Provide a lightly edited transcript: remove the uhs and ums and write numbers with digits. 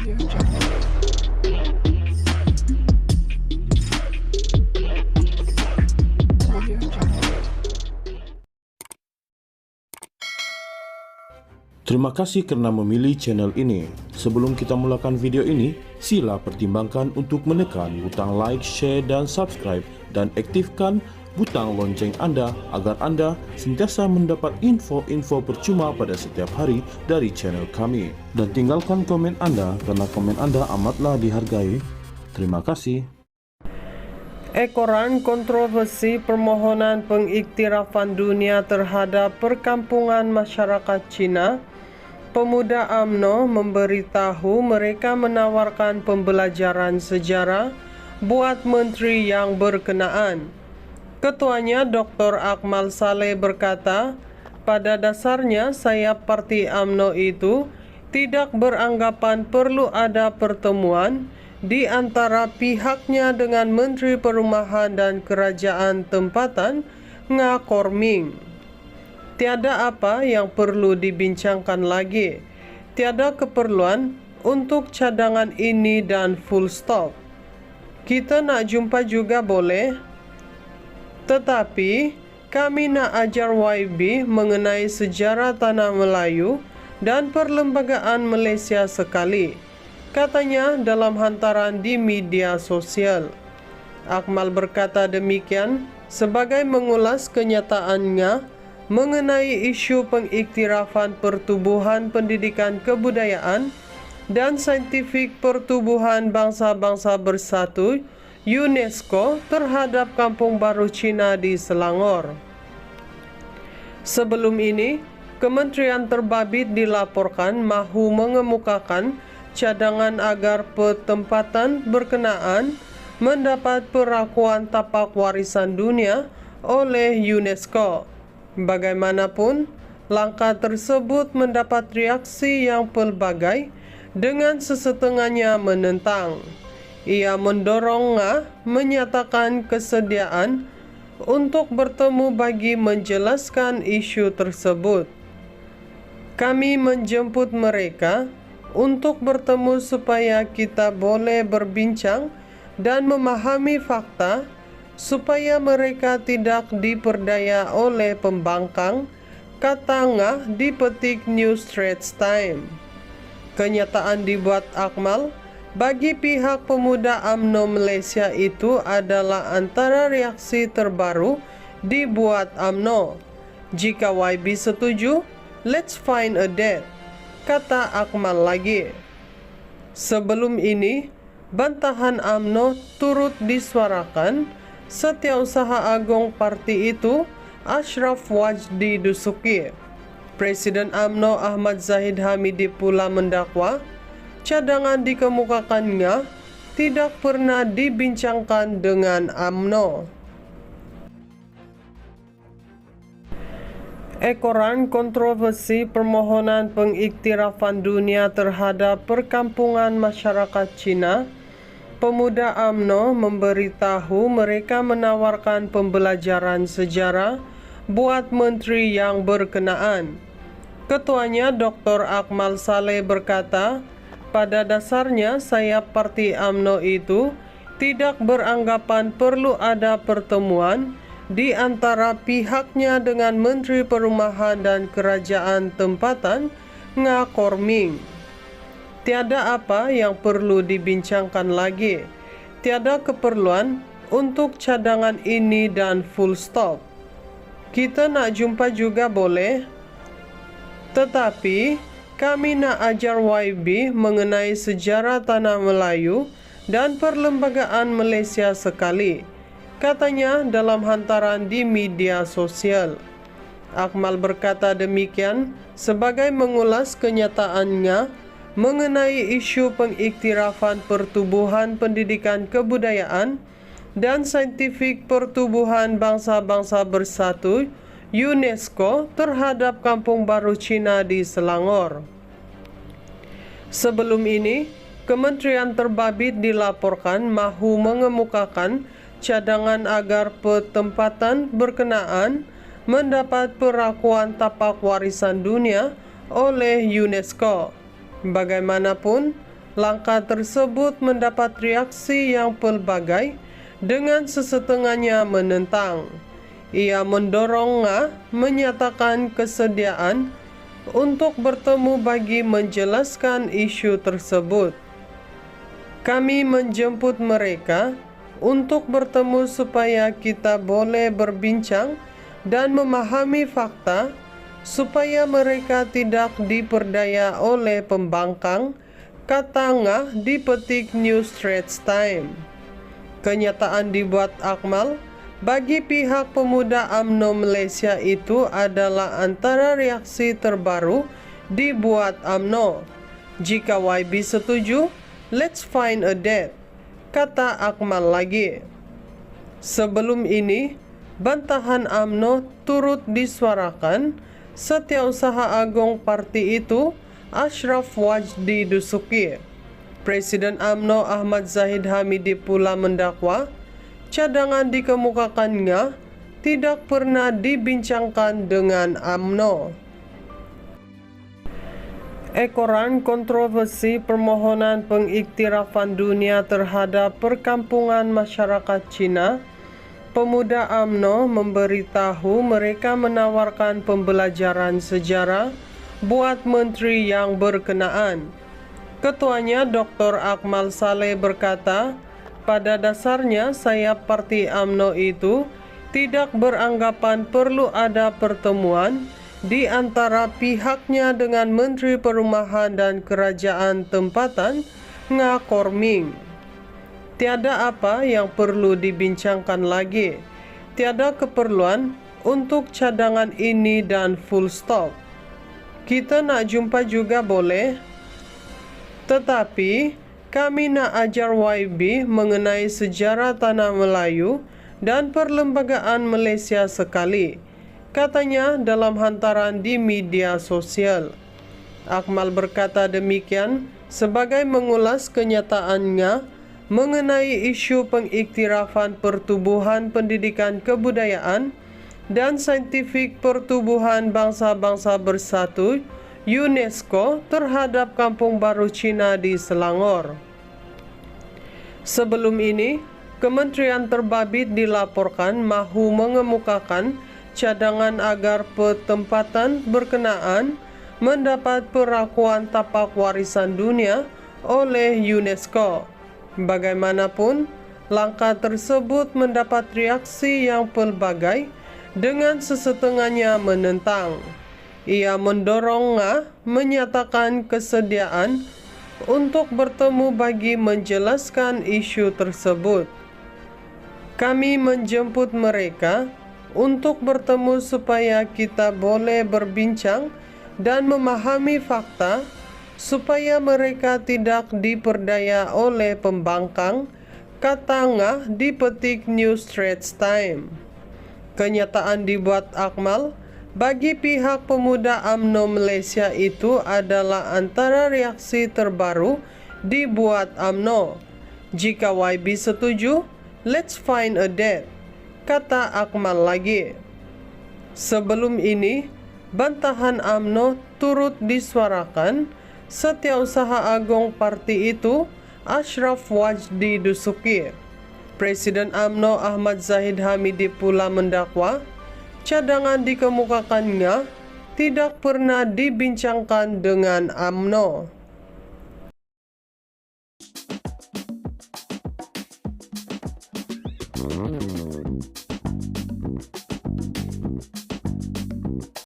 Terima kasih karena memilih channel ini. Sebelum kita mulakan video ini, sila pertimbangkan untuk menekan butang like, share, dan subscribe, dan aktifkan butang lonceng Anda agar Anda sentiasa mendapat info-info percuma pada setiap hari dari channel kami. Dan tinggalkan komen Anda karena komen Anda amatlah dihargai. Terima kasih. Ekoran kontroversi permohonan pengiktirafan dunia terhadap perkampungan masyarakat Cina. Pemuda UMNO memberitahu mereka menawarkan pembelajaran sejarah buat menteri yang berkenaan. Ketuanya Dr. Akmal Saleh berkata, pada dasarnya sayap parti UMNO itu tidak beranggapan perlu ada pertemuan di antara pihaknya dengan Menteri Perumahan dan Kerajaan Tempatan Ngah Ming. Tiada apa yang perlu dibincangkan lagi. Tiada keperluan untuk cadangan ini dan full stop. Kita nak jumpa juga boleh. Tetapi kami nak ajar YB mengenai sejarah tanah Melayu dan perlembagaan Malaysia sekali, katanya dalam hantaran di media sosial. Akmal berkata demikian sebagai mengulas kenyataannya mengenai isu pengiktirafan pertubuhan pendidikan kebudayaan dan saintifik pertubuhan bangsa-bangsa bersatu UNESCO terhadap Kampung Baru Cina di Selangor. Sebelum ini, Kementerian Terbabit dilaporkan mahu mengemukakan cadangan agar pertempatan berkenaan mendapat perakuan tapak warisan dunia oleh UNESCO. Bagaimanapun, langkah tersebut mendapat reaksi yang pelbagai dengan sesetengahnya menentang. Ia mendorong Ngah menyatakan kesediaan untuk bertemu bagi menjelaskan isu tersebut. Kami menjemput mereka untuk bertemu supaya kita boleh berbincang dan memahami fakta supaya mereka tidak diperdaya oleh pembangkang, kata Ngah di petik New Straits Times. Kenyataan dibuat Akmal bagi pihak pemuda UMNO Malaysia itu adalah antara reaksi terbaru dibuat UMNO. Jika YB setuju, let's find a date, kata Akmal lagi. Sebelum ini, bantahan UMNO turut disuarakan Setiausaha Agung parti itu, Ashraf Wajdi Dusuki. Presiden UMNO Ahmad Zahid Hamidi pula mendakwa cadangan dikemukakannya tidak pernah dibincangkan dengan UMNO. Ekoran kontroversi permohonan pengiktirafan dunia terhadap perkampungan masyarakat Cina. Pemuda UMNO memberitahu mereka menawarkan pembelajaran sejarah buat menteri yang berkenaan. Ketuanya Dr. Akmal Saleh berkata, pada dasarnya sayap parti UMNO itu tidak beranggapan perlu ada pertemuan di antara pihaknya dengan Menteri Perumahan dan Kerajaan Tempatan Ngah Ming. Tiada apa yang perlu dibincangkan lagi. Tiada keperluan untuk cadangan ini dan full stop. Kita nak jumpa juga boleh. Tetapi kami nak ajar YB mengenai sejarah tanah Melayu dan perlembagaan Malaysia sekali, katanya dalam hantaran di media sosial. Akmal berkata demikian sebagai mengulas kenyataannya mengenai isu pengiktirafan pertubuhan pendidikan kebudayaan dan saintifik pertubuhan bangsa-bangsa bersatu UNESCO terhadap Kampung Baru Cina di Selangor. Sebelum ini, Kementerian Terbabit dilaporkan mahu mengemukakan cadangan agar pertempatan berkenaan mendapat perakuan tapak warisan dunia oleh UNESCO. Bagaimanapun, Langkah tersebut mendapat reaksi yang pelbagai dengan sesetengahnya menentang. Ia mendorong Nga menyatakan kesediaan untuk bertemu bagi menjelaskan isu tersebut. Kami menjemput mereka untuk bertemu supaya kita boleh berbincang dan memahami fakta, supaya mereka tidak diperdaya oleh pembangkang, kata Nga dipetik New Straits Times. Kenyataan dibuat Akmal bagi pihak pemuda UMNO Malaysia itu adalah antara reaksi terbaru dibuat UMNO. Jika YB setuju, let's find a date, kata Akmal lagi. Sebelum ini, bantahan UMNO turut disuarakan Setiausaha Agung parti itu, Ashraf Wajdi Dusuki. Presiden UMNO Ahmad Zahid Hamidi pula mendakwa cadangan dikemukakannya tidak pernah dibincangkan dengan UMNO. Ekoran kontroversi permohonan pengiktirafan dunia terhadap perkampungan masyarakat Cina, pemuda UMNO memberitahu mereka menawarkan pembelajaran sejarah buat menteri yang berkenaan. Ketuanya Dr. Akmal Saleh berkata, pada dasarnya sayap parti UMNO itu tidak beranggapan perlu ada pertemuan di antara pihaknya dengan Menteri Perumahan dan Kerajaan Tempatan Nga Korming. Tiada apa yang perlu dibincangkan lagi. Tiada keperluan untuk cadangan ini dan full stop. Kita nak jumpa juga boleh. Tetapi kami nak ajar YB mengenai sejarah tanah Melayu dan perlembagaan Malaysia sekali, katanya dalam hantaran di media sosial. Akmal berkata demikian sebagai mengulas kenyataannya mengenai isu pengiktirafan Pertubuhan Pendidikan Kebudayaan dan Saintifik Pertubuhan Bangsa-Bangsa Bersatu UNESCO terhadap Kampung Baru Cina di Selangor. Sebelum ini, Kementerian Terbabit dilaporkan mahu mengemukakan cadangan agar pertempatan berkenaan mendapat perakuan tapak warisan dunia oleh UNESCO. Bagaimanapun, langkah tersebut mendapat reaksi yang pelbagai dengan sesetengahnya menentang. Ia mendorong Nga menyatakan kesediaan untuk bertemu bagi menjelaskan isu tersebut. Kami menjemput mereka untuk bertemu supaya kita boleh berbincang dan memahami fakta, supaya mereka tidak diperdaya oleh pembangkang, kata Nga dipetik New Straits Times. Kenyataan dibuat Akmal bagi pihak pemuda UMNO Malaysia itu adalah antara reaksi terbaru dibuat UMNO. Jika YB setuju, let's find a date, kata Akmal lagi. Sebelum ini, bantahan UMNO turut disuarakan Setiausaha Agung parti itu, Ashraf Wajdi Dusuki. Presiden UMNO Ahmad Zahid Hamidi pula mendakwa cadangan dikemukakannya tidak pernah dibincangkan dengan UMNO.